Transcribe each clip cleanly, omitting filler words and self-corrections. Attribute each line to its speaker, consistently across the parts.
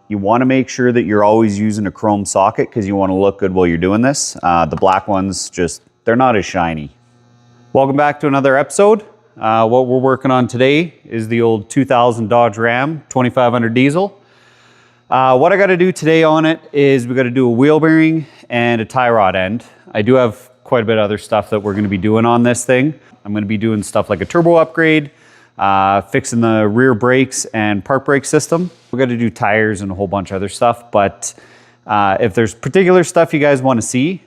Speaker 1: You want to make sure that you're always using a chrome socket because you want to look good while you're doing this. The black ones, they're not as shiny. Welcome back to another episode. What we're working on today is the old 2000 Dodge Ram 2500 diesel. What I got to do today on it is we got to do a wheel bearing and a tie rod end. I do have quite a bit of other stuff that we're going to be doing on this thing. I'm going to be doing stuff like a turbo upgrade, fixing the rear brakes and park brake system. We got to do tires and a whole bunch of other stuff. But if there's particular stuff you guys want to see,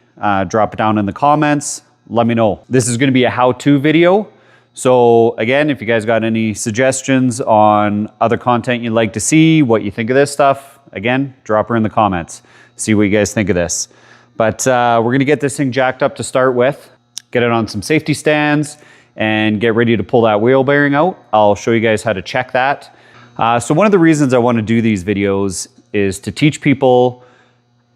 Speaker 1: drop it down in the comments. Let me know. This is going to be a how-to video. So again, if you guys got any suggestions on other content you'd like to see, what you think of this stuff, again, drop her in the comments. See what you guys think of this. But we're going to get this thing jacked up to start with, get it on some safety stands, and get ready to pull that wheel bearing out. I'll show you guys how to check that. So one of the reasons I want to do these videos is to teach people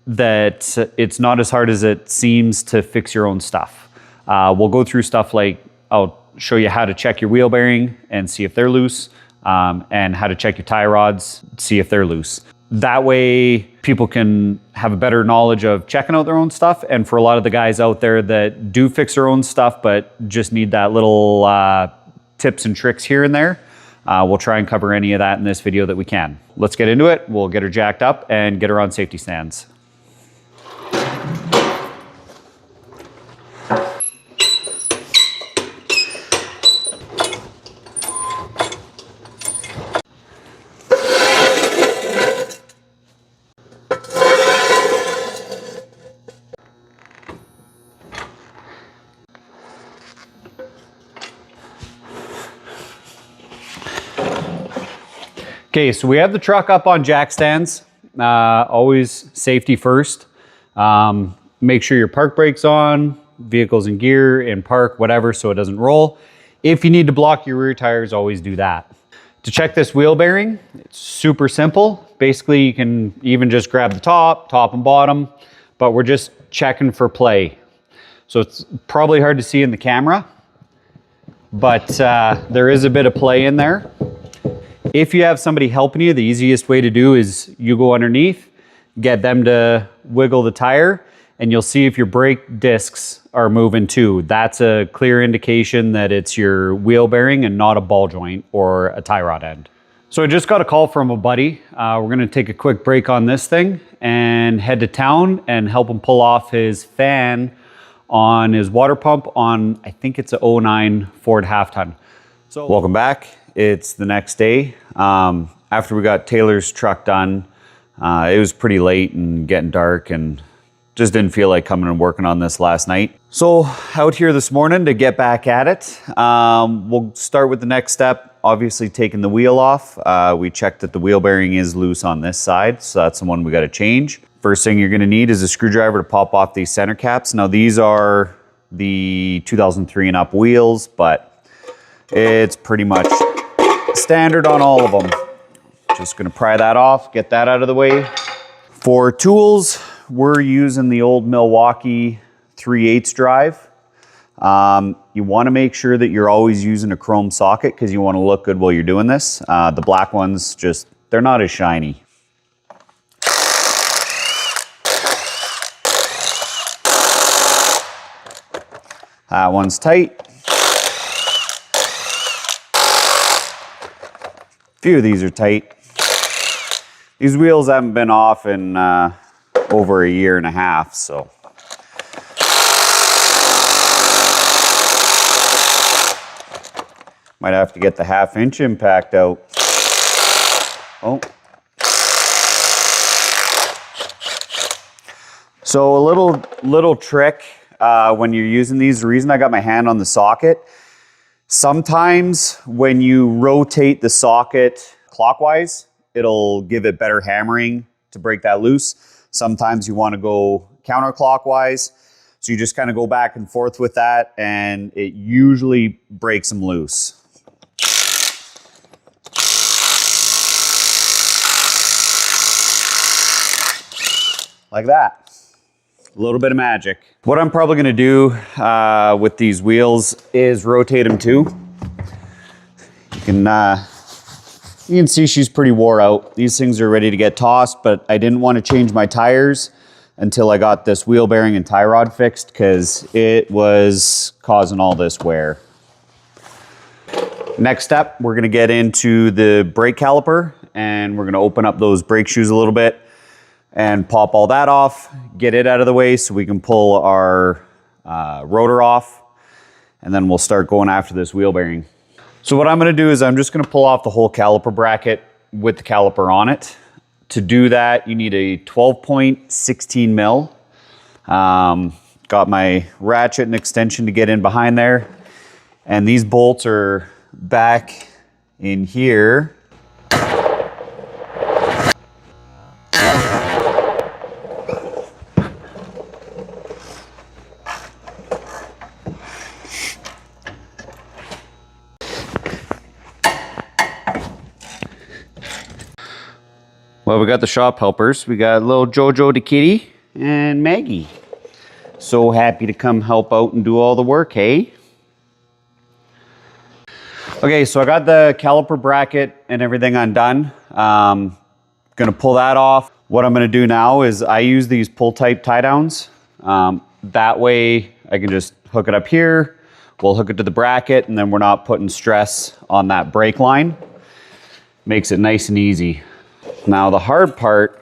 Speaker 1: that it's not as hard as it seems to fix your own stuff. We'll go through stuff like, I'll show you how to check your wheel bearing and see if they're loose, and how to check your tie rods, see if they're loose. That way people can have a better knowledge of checking out their own stuff. And for a lot of the guys out there that do fix their own stuff, but just need that little tips and tricks here and there, we'll try and cover any of that in this video that we can. Let's get into it. We'll get her jacked up and get her on safety stands. Okay, so we have the truck up on jack stands. Always safety first. Make sure your park brake's on, vehicle's in gear, in park, whatever, so it doesn't roll. If you need to block your rear tires, always do that. To check this wheel bearing, it's super simple. Basically, you can even just grab the top and bottom, but we're just checking for play. So it's probably hard to see in the camera, but there is a bit of play in there. If you have somebody helping you, the easiest way to do is you go underneath, get them to wiggle the tire, and you'll see if your brake discs are moving too. That's a clear indication that it's your wheel bearing and not a ball joint or a tie rod end. So I just got a call from a buddy. We're gonna take a quick break on this thing and head to town and help him pull off his fan on his water pump on, I think it's a 09 Ford half ton. So welcome back. It's the next day. After we got Taylor's truck done, it was pretty late and getting dark and just didn't feel like coming and working on this last night. So out here this morning to get back at it. We'll start with the next step, obviously taking the wheel off. We checked that the wheel bearing is loose on this side, so that's the one we got to change. First thing you're gonna need is a screwdriver to pop off these center caps. Now these are the 2003 and up wheels, but it's pretty much standard on all of them. Just gonna pry that off, get that out of the way. For tools, we're using the old Milwaukee 3/8 drive. You wanna make sure that you're always using a chrome socket because you wanna look good while you're doing this. The black ones, they're not as shiny. That one's tight. Few of these are tight. These wheels haven't been off in over a year and a half, so. Might have to get the 1/2 inch impact out. Oh. So a little trick when you're using these, the reason I got my hand on the socket, sometimes when you rotate the socket clockwise, it'll give it better hammering to break that loose. Sometimes you want to go counterclockwise. So you just kind of go back and forth with that and it usually breaks them loose. Like that. A little bit of magic. What I'm probably gonna do with these wheels is rotate them too. You can You can see she's pretty wore out. These things are ready to get tossed, but I didn't want to change my tires until I got this wheel bearing and tie rod fixed because it was causing all this wear. Next step, we're gonna get into the brake caliper and we're gonna open up those brake shoes a little bit and pop all that off, get it out of the way so we can pull our rotor off, and then we'll start going after this wheel bearing. So what I'm gonna do is I'm just gonna pull off the whole caliper bracket with the caliper on it. To do that, you need a 12.16 mil. Got my ratchet and extension to get in behind there. And these bolts are back in here. Well, we got the shop helpers. We got little Jojo the kitty and Maggie. So happy to come help out and do all the work, hey? Okay, so I got the caliper bracket and everything undone. Gonna pull that off. What I'm gonna do now is I use these pull type tie downs. That way I can just hook it up here. We'll hook it to the bracket and then we're not putting stress on that brake line. Makes it nice and easy. Now the hard part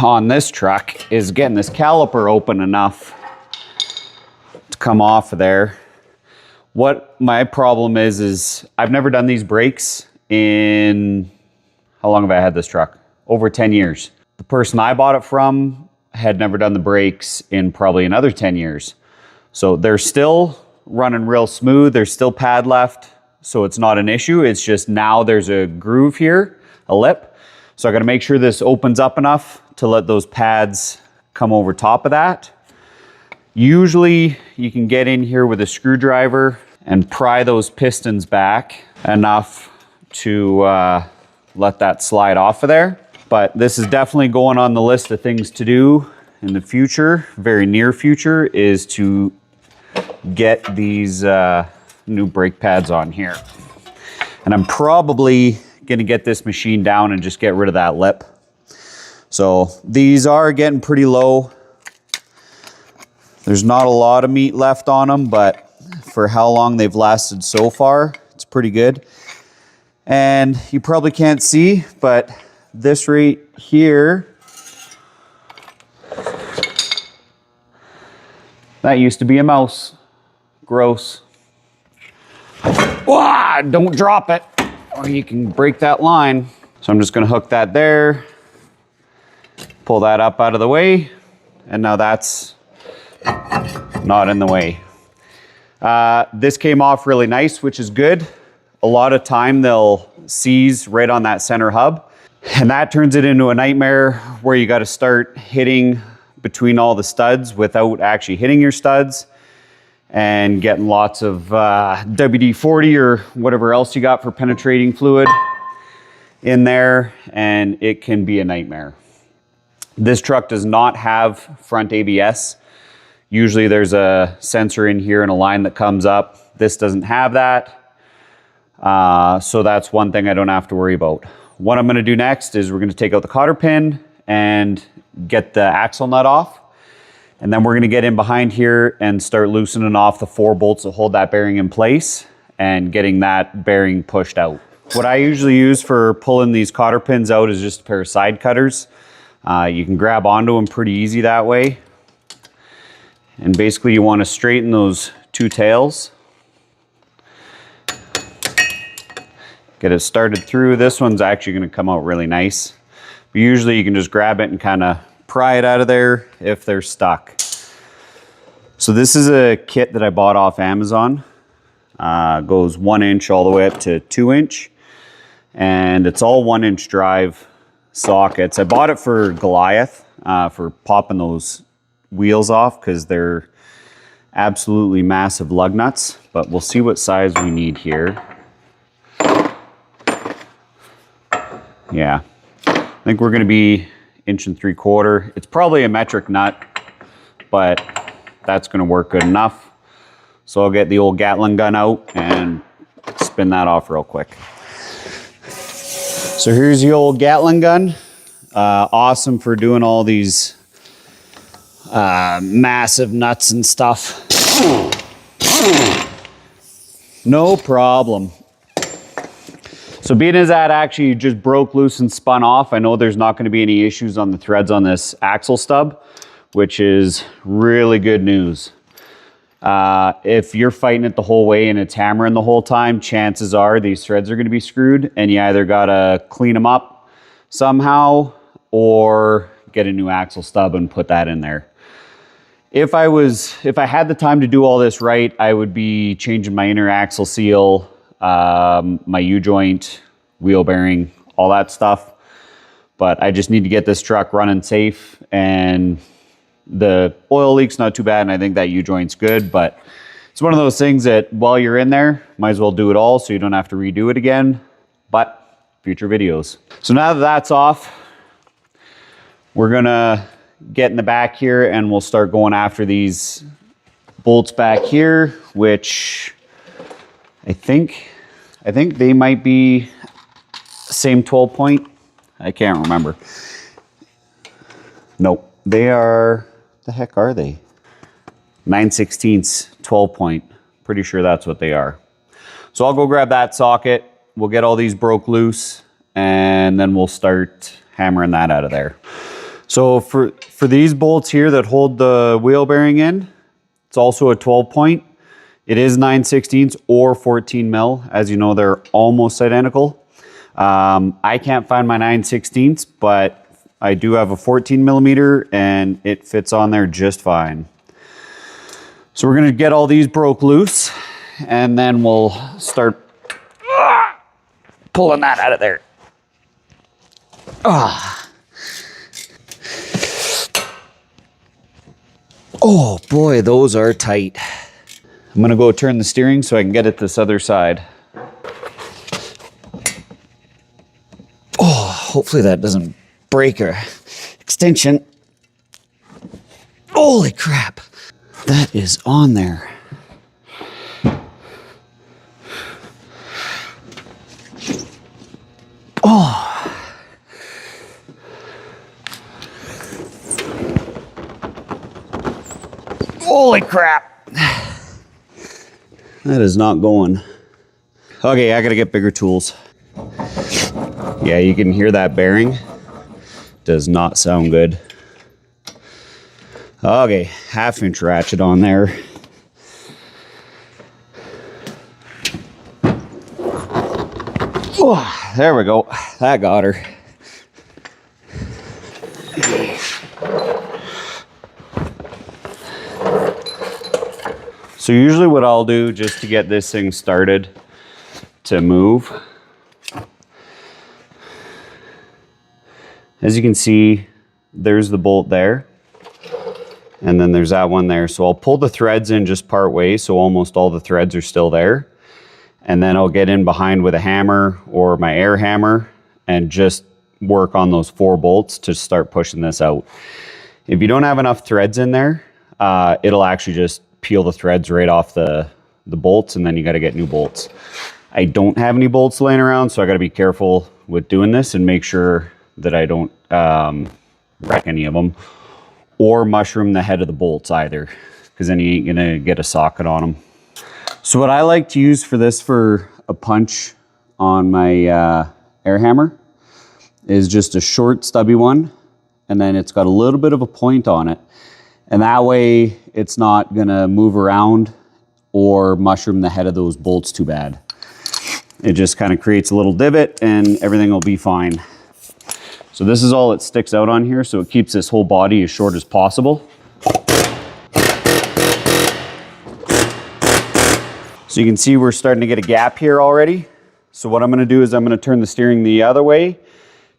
Speaker 1: on this truck is getting this caliper open enough to come off of there. What my problem is I've never done these brakes in, how long have I had this truck? Over 10 years. The person I bought it from had never done the brakes in probably another 10 years. So they're still running real smooth. There's still pad left, so it's not an issue. It's just now there's a groove here, a lip. So I gotta make sure this opens up enough to let those pads come over top of that. Usually you can get in here with a screwdriver and pry those pistons back enough to let that slide off of there. But this is definitely going on the list of things to do in the future, very near future, is to get these new brake pads on here. And I'm probably gonna get this machine down and just get rid of that lip. So these are getting pretty low. There's not a lot of meat left on them, but for how long they've lasted so far, it's pretty good. And you probably can't see, but this right here, that used to be a mouse. Gross. Wah, don't drop it, or you can break that line. So I'm just gonna hook that there, pull that up out of the way, and now that's not in the way. This came off really nice, which is good. A lot of time they'll seize right on that center hub, and that turns it into a nightmare where you gotta start hitting between all the studs without actually hitting your studs and getting lots of WD-40 or whatever else you got for penetrating fluid in there, and it can be a nightmare. This truck does not have front ABS. Usually there's a sensor in here and a line that comes up. This doesn't have that. So that's one thing I don't have to worry about. What I'm gonna do next is we're gonna take out the cotter pin and get the axle nut off. And then we're gonna get in behind here and start loosening off the 4 bolts that hold that bearing in place and getting that bearing pushed out. What I usually use for pulling these cotter pins out is just a pair of side cutters. You can grab onto them pretty easy that way. And basically you wanna straighten those 2 tails. Get it started through. This one's actually gonna come out really nice. But usually you can just grab it and kinda pry it out of there if they're stuck. So this is a kit that I bought off Amazon. Goes 1 inch all the way up to 2 inch. And it's all 1 inch drive sockets. I bought it for Goliath, for popping those wheels off because they're absolutely massive lug nuts, but we'll see what size we need here. Yeah, I think we're gonna be 1 3/4 inches. It's probably a metric nut, but that's gonna work good enough. So I'll get the old Gatling gun out and spin that off real quick. So here's the old Gatling gun. Awesome for doing all these massive nuts and stuff. No problem. So being as that actually just broke loose and spun off, I know there's not going to be any issues on the threads on this axle stub, which is really good news. If you're fighting it the whole way and it's hammering the whole time, chances are these threads are going to be screwed, and you either got to clean them up somehow or get a new axle stub and put that in there. If I had the time to do all this right, I would be changing my inner axle seal, my U-joint, wheel bearing, all that stuff. But I just need to get this truck running safe, and the oil leak's not too bad, and I think that U-joint's good, but it's one of those things that while you're in there, might as well do it all so you don't have to redo it again, but future videos. So now that that's off, we're gonna get in the back here and we'll start going after these bolts back here, which I think they might be same 12 point. I can't remember. Nope, they are, the heck are they? 9/16 12 point. Pretty sure that's what they are. So I'll go grab that socket. We'll get all these broke loose and then we'll start hammering that out of there. So for these bolts here that hold the wheel bearing in, it's also a 12 point. It is 9/16 or 14 mil. As you know, they're almost identical. I can't find my 9/16, but I do have a 14 millimeter and it fits on there just fine. So we're gonna get all these broke loose and then we'll start pulling that out of there. Oh boy, those are tight. I'm gonna go turn the steering so I can get it this other side. Oh, hopefully that doesn't break our extension. Holy crap, that is on there. Oh. Holy crap. That is not going. Okay, I gotta get bigger tools. Yeah, you can hear that bearing. Does not sound good. Okay, 1/2 inch ratchet on there. Oh, there we go. That got her. So usually what I'll do just to get this thing started to move, as you can see, there's the bolt there, and then there's that one there. So I'll pull the threads in just part way, so almost all the threads are still there. And then I'll get in behind with a hammer or my air hammer and just work on those 4 bolts to start pushing this out. If you don't have enough threads in there, it'll actually just peel the threads right off the bolts, and then you got to get new bolts. I don't have any bolts laying around, so I got to be careful with doing this and make sure that I don't wreck any of them or mushroom the head of the bolts either, because then you ain't gonna get a socket on them. So what I like to use for this for a punch on my air hammer is just a short stubby one, and then it's got a little bit of a point on it. And that way it's not gonna move around or mushroom the head of those bolts too bad. It just kind of creates a little divot and everything will be fine. So this is all that sticks out on here, so it keeps this whole body as short as possible. So you can see we're starting to get a gap here already. So what I'm gonna do is I'm gonna turn the steering the other way,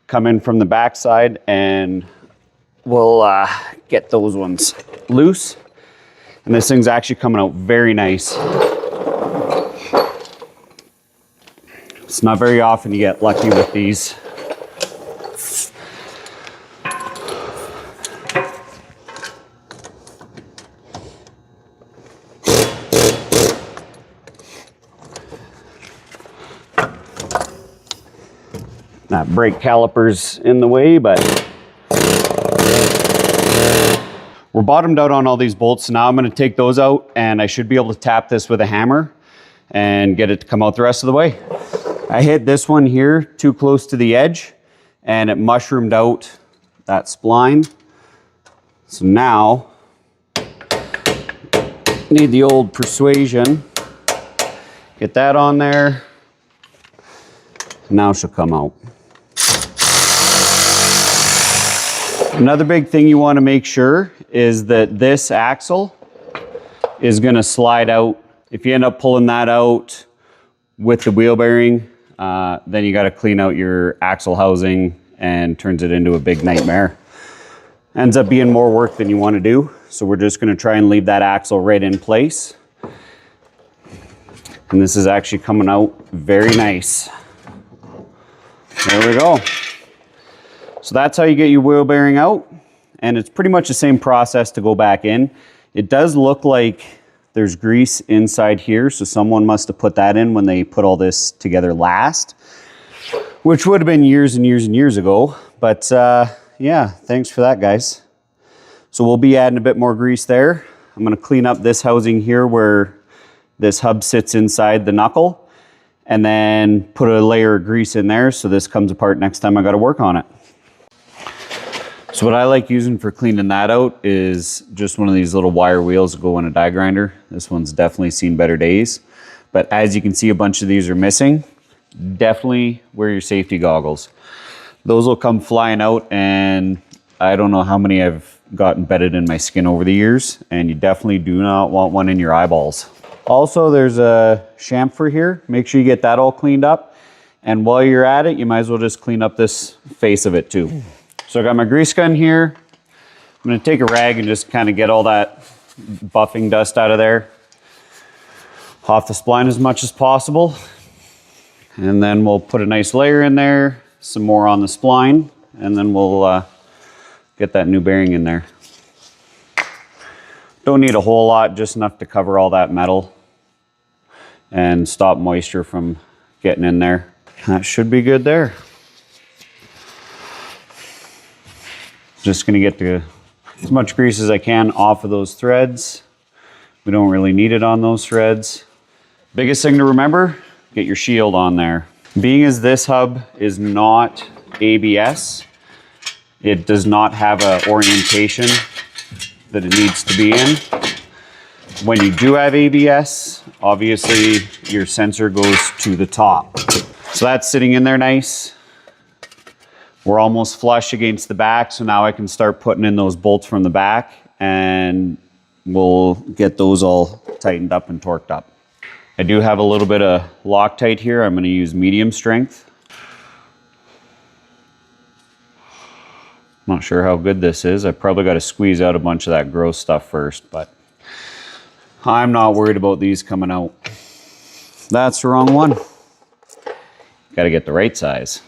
Speaker 1: come in from the back side, and we'll get those ones loose. And this thing's actually coming out very nice. It's not very often you get lucky with these. Brake caliper's in the way, but we're bottomed out on all these bolts. So now I'm going to take those out, and I should be able to tap this with a hammer and get it to come out the rest of the way. I hit this one here too close to the edge, and it mushroomed out that spline. So now, need the old persuasion. Get that on there. Now she'll come out. Another big thing you want to make sure is that this axle is going to slide out. If you end up pulling that out with the wheel bearing, then you got to clean out your axle housing and turns it into a big nightmare. Ends up being more work than you want to do. So we're just going to try and leave that axle right in place. And this is actually coming out very nice. There we go. So that's how you get your wheel bearing out. And it's pretty much the same process to go back in. It does look like there's grease inside here. So someone must have put that in when they put all this together last, which would have been years and years and years ago. But yeah, thanks for that, guys. So we'll be adding a bit more grease there. I'm going to clean up this housing here where this hub sits inside the knuckle, and then put a layer of grease in there so this comes apart next time I got to work on it. So what I like using for cleaning that out is just one of these little wire wheels that go in a die grinder. This one's definitely seen better days. But as you can see, a bunch of these are missing. Definitely wear your safety goggles. Those will come flying out, and I don't know how many I've got embedded in my skin over the years, and you definitely do not want one in your eyeballs. Also, there's a chamfer here. Make sure you get that all cleaned up. And while you're at it, you might as well just clean up this face of it too. So I got my grease gun here. I'm going to take a rag and just kind of get all that buffing dust out of there, off the spline as much as possible. And then we'll put a nice layer in there, some more on the spline, and then we'll get that new bearing in there. Don't need a whole lot, just enough to cover all that metal and stop moisture from getting in there. That should be good there. Just gonna get as much grease as I can off of those threads. We don't really need it on those threads. Biggest thing to remember, get your shield on there. Being as this hub is not ABS, it does not have an orientation that it needs to be in. When you do have ABS, obviously your sensor goes to the top. So that's sitting in there nice. We're almost flush against the back, so now I can start putting in those bolts from the back, and we'll get those all tightened up and torqued up. I do have a little bit of Loctite here. I'm going to use medium strength. Not sure how good this is. I probably got to squeeze out a bunch of that gross stuff first, but I'm not worried about these coming out. That's the wrong one. Got to get the right size.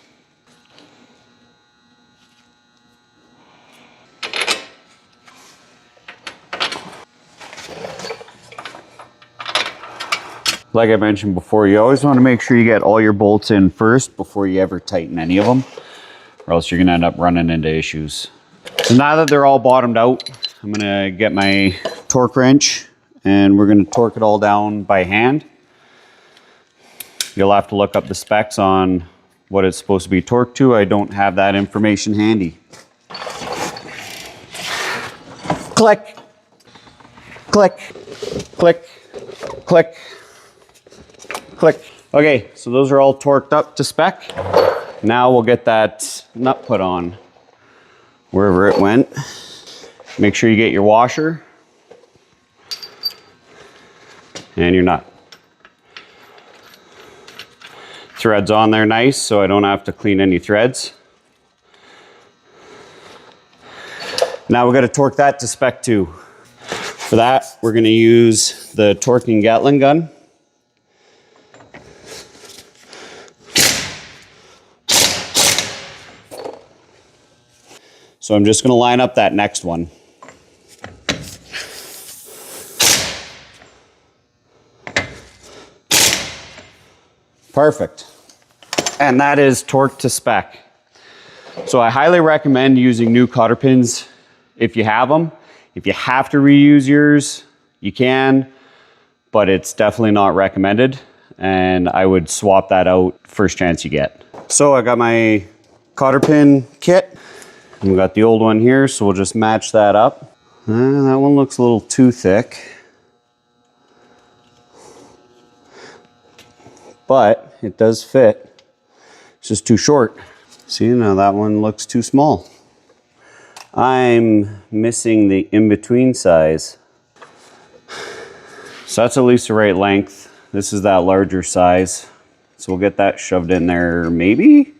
Speaker 1: Like I mentioned before, you always want to make sure you get all your bolts in first before you ever tighten any of them, or else you're going to end up running into issues. So now that they're all bottomed out, I'm going to get my torque wrench and we're going to torque it all down by hand. You'll have to look up the specs on what it's supposed to be torqued to. I don't have that information handy. Click, click, click, click, click. Okay, so those are all torqued up to spec. Now we'll get that nut put on wherever it went. Make sure you get your washer and your nut. Threads on there nice, so I don't have to clean any threads. Now we're going to torque that to spec too. For that, we're going to use the torquing Gatling gun. So I'm just going to line up that next one. Perfect. And that is torqued to spec. So I highly recommend using new cotter pins if you have them. If you have to reuse yours, you can, but it's definitely not recommended. And I would swap that out first chance you get. So I got my cotter pin kit. And we got the old one here, so we'll just match that up. That one looks a little too thick. But it does fit. It's just too short. See, now that one looks too small. I'm missing the in-between size. So that's at least the right length. This is that larger size. So we'll get that shoved in there, maybe?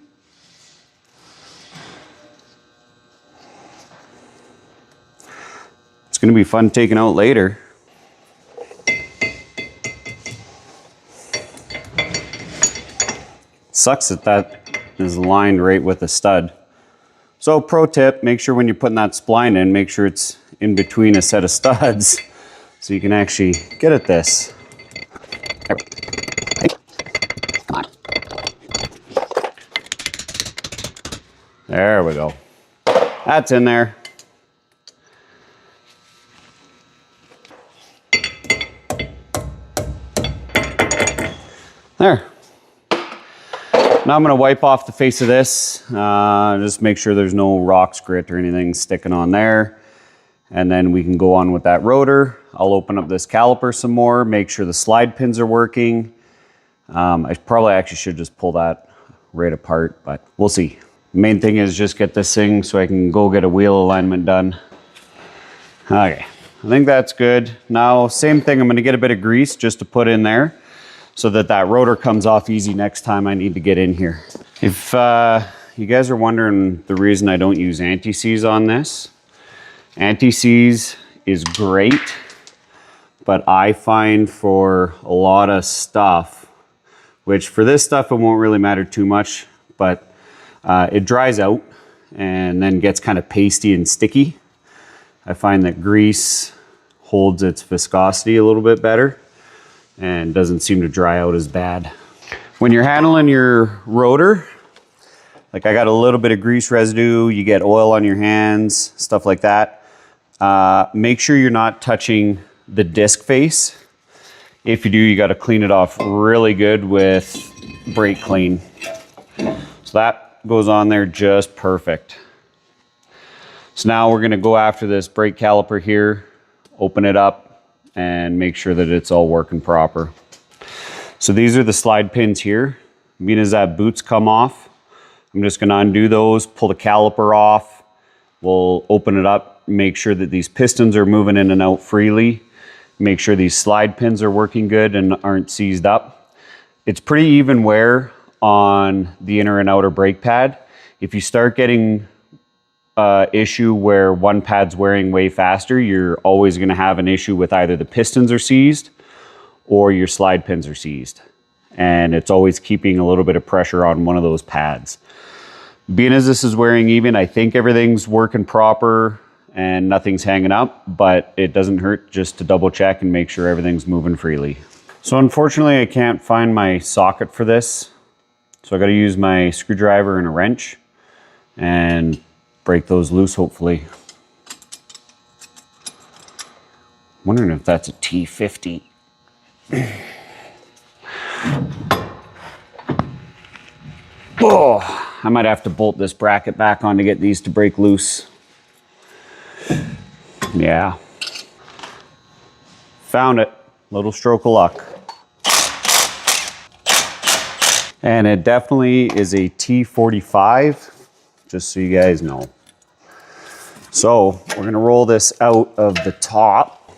Speaker 1: It's gonna be fun taking out later. Sucks that is lined right with the stud. So pro tip, make sure when you're putting that spline in, make sure it's in between a set of studs so you can actually get at this. Come on. There we go. That's in there. There. Now I'm going to wipe off the face of this, just make sure there's no rocks, grit, or anything sticking on there. And then we can go on with that rotor. I'll open up this caliper some more, make sure the slide pins are working. I probably actually should just pull that right apart, but we'll see. The main thing is just get this thing so I can go get a wheel alignment done. Okay, I think that's good. Now, same thing, I'm going to get a bit of grease just to put in there, so that that rotor comes off easy next time I need to get in here. If you guys are wondering the reason I don't use anti-seize on this, anti-seize is great, but I find for a lot of stuff, which for this stuff it won't really matter too much, but it dries out and then gets kind of pasty and sticky. I find that grease holds its viscosity a little bit better and doesn't seem to dry out as bad. When you're handling your rotor, like I got a little bit of grease residue, you get oil on your hands, stuff like that. Make sure you're not touching the disc face. If you do, you got to clean it off really good with brake clean. So that goes on there just perfect. So now we're going to go after this brake caliper here, open it up, and make sure that it's all working proper. So these are the slide pins here. Being as that boots come off, I'm just gonna undo those, pull the caliper off. We'll open it up, make sure that these pistons are moving in and out freely. Make sure these slide pins are working good and aren't seized up. It's pretty even wear on the inner and outer brake pad. If you start getting issue where one pad's wearing way faster, you're always going to have an issue with either the pistons are seized or your slide pins are seized. And it's always keeping a little bit of pressure on one of those pads. Being as this is wearing even, I think everything's working proper and nothing's hanging up, but it doesn't hurt just to double check and make sure everything's moving freely. So unfortunately, I can't find my socket for this. So I got to use my screwdriver and a wrench and break those loose, hopefully. Wondering if that's a T50. Oh, I might have to bolt this bracket back on to get these to break loose. Yeah. Found it. Little stroke of luck. And it definitely is a T45, just so you guys know. So we're gonna roll this out of the top.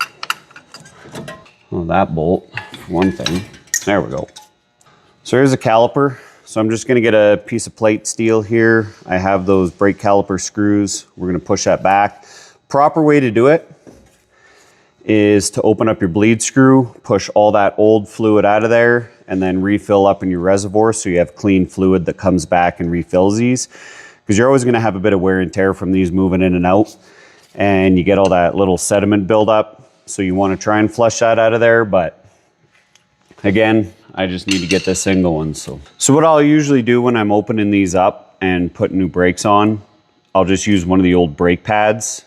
Speaker 1: Oh, that bolt, one thing. There we go. So here's a caliper. So I'm just gonna get a piece of plate steel here. I have those brake caliper screws. We're gonna push that back. Proper way to do it is to open up your bleed screw, push all that old fluid out of there, and then refill up in your reservoir so you have clean fluid that comes back and refills these. Because you're always going to have a bit of wear and tear from these moving in and out, and you get all that little sediment buildup. So you want to try and flush that out of there, but again, I just need to get this thing going. So what I'll usually do when I'm opening these up and put new brakes on, I'll just use one of the old brake pads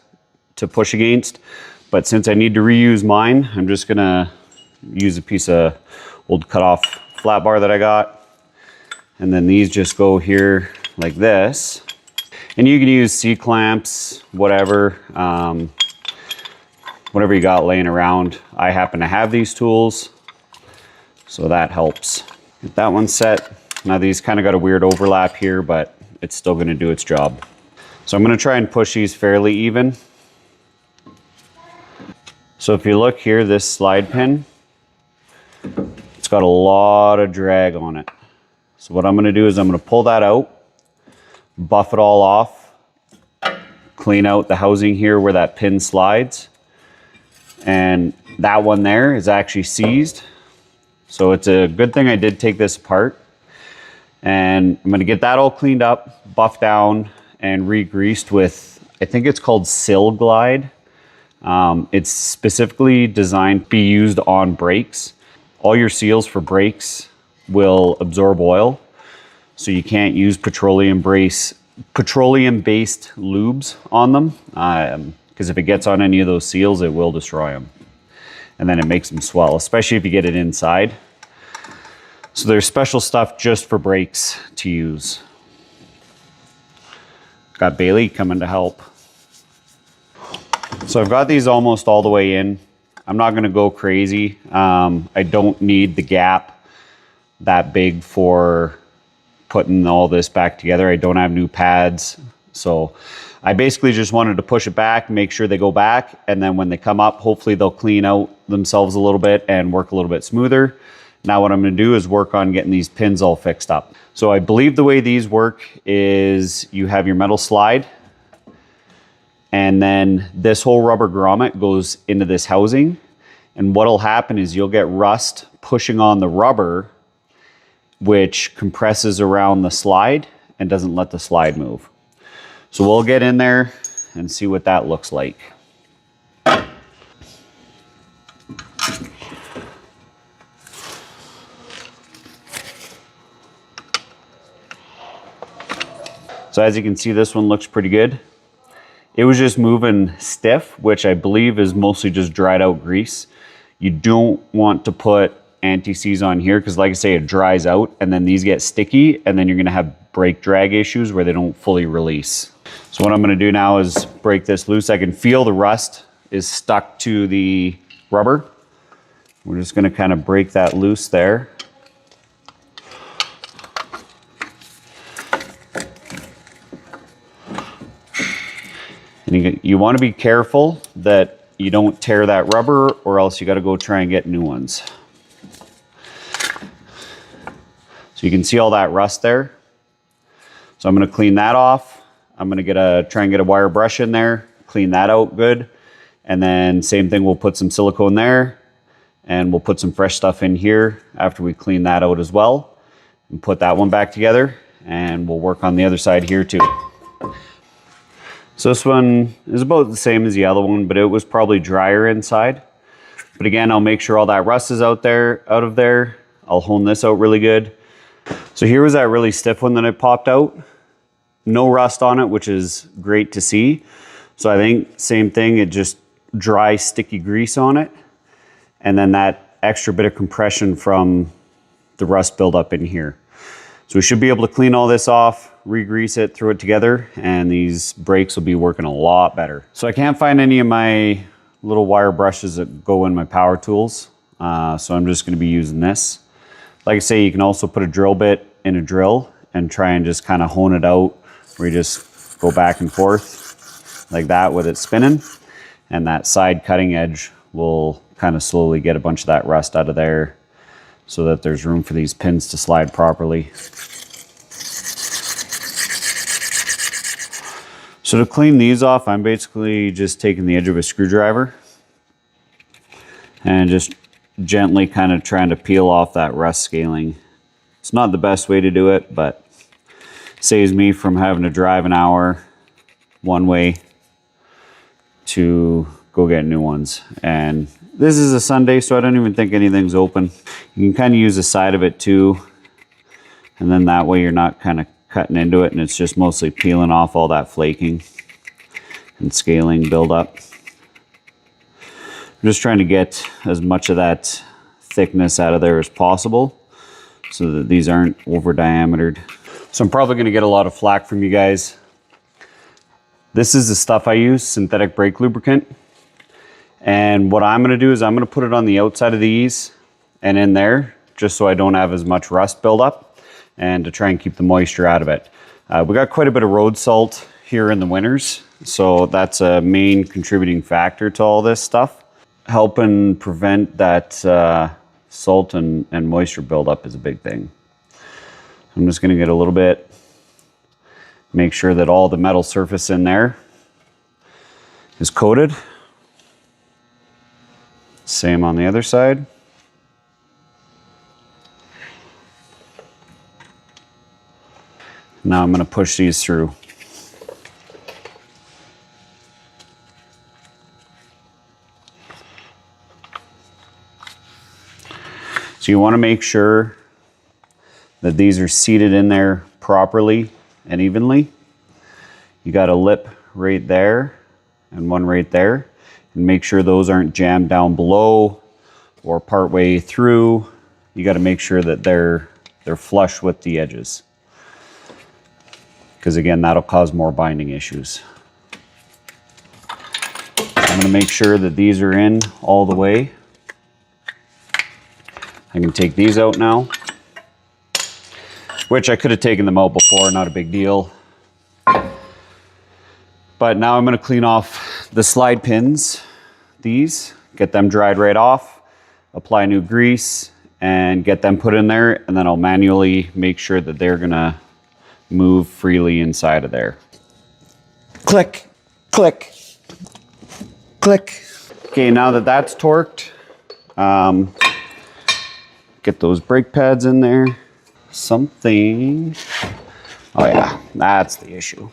Speaker 1: to push against. But since I need to reuse mine, I'm just gonna use a piece of old cut off flat bar that I got. And then these just go here like this. And you can use C-clamps, whatever you got laying around. I happen to have these tools, so that helps. Get that one set. Now these kind of got a weird overlap here, but it's still gonna do its job. So I'm gonna try and push these fairly even. So if you look here, this slide pin, it's got a lot of drag on it. So what I'm gonna do is I'm gonna pull that out, buff it all off, clean out the housing here where that pin slides. And that one there is actually seized. So it's a good thing I did take this apart. And I'm gonna get that all cleaned up, buffed down, and re-greased with, I think it's called Sill Glide. It's specifically designed to be used on brakes. All your seals for brakes will absorb oil, so you can't use petroleum-based lubes on them, because if it gets on any of those seals, it will destroy them. And then it makes them swell, especially if you get it inside. So there's special stuff just for brakes to use. Got Bailey coming to help. So I've got these almost all the way in. I'm not gonna go crazy. I don't need the gap that big for putting all this back together. I don't have new pads. So I basically just wanted to push it back, make sure they go back, and then when they come up, hopefully they'll clean out themselves a little bit and work a little bit smoother. Now what I'm gonna do is work on getting these pins all fixed up. So I believe the way these work is you have your metal slide, and then this whole rubber grommet goes into this housing. And what'll happen is you'll get rust pushing on the rubber, which compresses around the slide and doesn't let the slide move. So we'll get in there and see what that looks like. So as you can see, this one looks pretty good. It was just moving stiff, which I believe is mostly just dried out grease. You don't want to put anti-seize on here because, like I say, it dries out and then these get sticky and then you're gonna have brake drag issues where they don't fully release. So what I'm gonna do now is break this loose. I can feel the rust is stuck to the rubber. We're just gonna kind of break that loose there. And you want to be careful that you don't tear that rubber, or else you got to go try and get new ones. So you can see all that rust there. So I'm going to clean that off. I'm going to try and get a wire brush in there, clean that out good. And then same thing, we'll put some silicone there and we'll put some fresh stuff in here after we clean that out as well. And put that one back together and we'll work on the other side here too. So this one is about the same as the other one, but it was probably drier inside. But again, I'll make sure all that rust is out of there. I'll hone this out really good. So here was that really stiff one that I popped out. No rust on it, which is great to see. So I think same thing, it just dry, sticky grease on it. And then that extra bit of compression from the rust buildup in here. So we should be able to clean all this off, re-grease it, throw it together, and these brakes will be working a lot better. So I can't find any of my little wire brushes that go in my power tools. So I'm just gonna be using this. Like I say, you can also put a drill bit in a drill and try and just kind of hone it out, where you just go back and forth like that with it spinning. And that side cutting edge will kind of slowly get a bunch of that rust out of there so that there's room for these pins to slide properly. So to clean these off, I'm basically just taking the edge of a screwdriver and just gently kind of trying to peel off that rust scaling. It's not the best way to do it, but saves me from having to drive an hour one way to go get new ones. And this is a Sunday, so I don't even think anything's open. You can kind of use the side of it too, and then that way you're not kind of cutting into it, and it's just mostly peeling off all that flaking and scaling buildup. I'm just trying to get as much of that thickness out of there as possible so that these aren't over diametered. So I'm probably going to get a lot of flack from you guys. This is the stuff I use, synthetic brake lubricant. And what I'm going to do is I'm going to put it on the outside of these and in there, just so I don't have as much rust buildup and to try and keep the moisture out of it. We got quite a bit of road salt here in the winters, so that's a main contributing factor to all this stuff. Helping prevent that salt and moisture buildup is a big thing. I'm just going to get a little bit, make sure that all the metal surface in there is coated. Same on the other side. Now I'm going to push these through. So you want to make sure that these are seated in there properly and evenly. You got a lip right there and one right there, and make sure those aren't jammed down below or partway through. You got to make sure that they're flush with the edges, because again, that'll cause more binding issues. I'm going to make sure that these are in all the way. I can take these out now, which I could have taken them out before, not a big deal. But now I'm going to clean off the slide pins, these, get them dried right off, apply new grease, and get them put in there, and then I'll manually make sure that they're going to move freely inside of there. Click, click, click. Okay, now that that's torqued, get those brake pads in there. Something, oh yeah, that's the issue.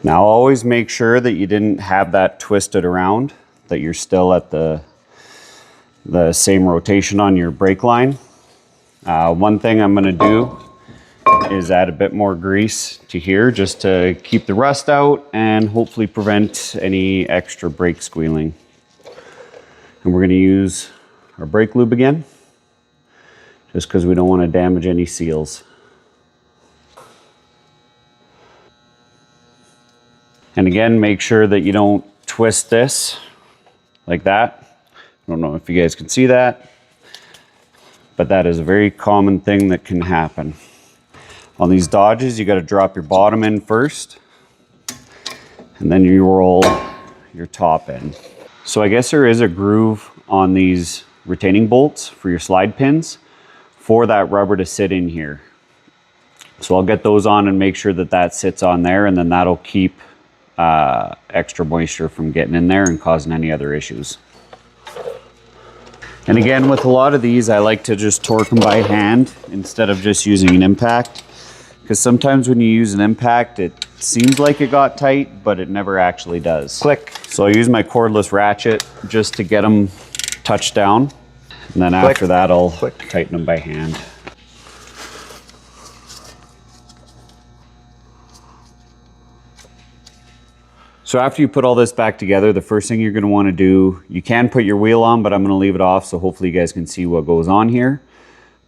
Speaker 1: Now always make sure that you didn't have that twisted around, that you're still at the same rotation on your brake line. One thing I'm going to do is add a bit more grease to here just to keep the rust out and hopefully prevent any extra brake squealing. And we're going to use our brake lube again, just because we don't want to damage any seals. And again, make sure that you don't twist this like that. I don't know if you guys can see that, but that is a very common thing that can happen. On these Dodges, you got to drop your bottom in first, and then you roll your top in. So I guess there is a groove on these retaining bolts for your slide pins for that rubber to sit in here. So I'll get those on and make sure that that sits on there, and then that'll keep extra moisture from getting in there and causing any other issues. And again, with a lot of these, I like to just torque them by hand instead of just using an impact. Because sometimes when you use an impact, it seems like it got tight, but it never actually does. Click. So I use my cordless ratchet just to get them touched down. And then after that, I'll tighten them by hand. So after you put all this back together, the first thing you're going to want to do, you can put your wheel on, but I'm going to leave it off so hopefully you guys can see what goes on here.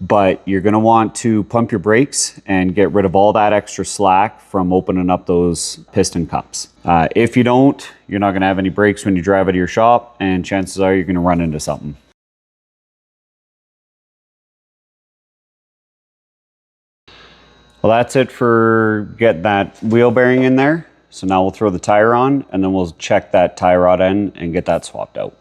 Speaker 1: But you're going to want to pump your brakes and get rid of all that extra slack from opening up those piston cups. If you don't, you're not going to have any brakes when you drive out of your shop, and chances are you're going to run into something. Well, that's it for getting that wheel bearing in there. So now we'll throw the tire on, and then we'll check that tie rod end and get that swapped out.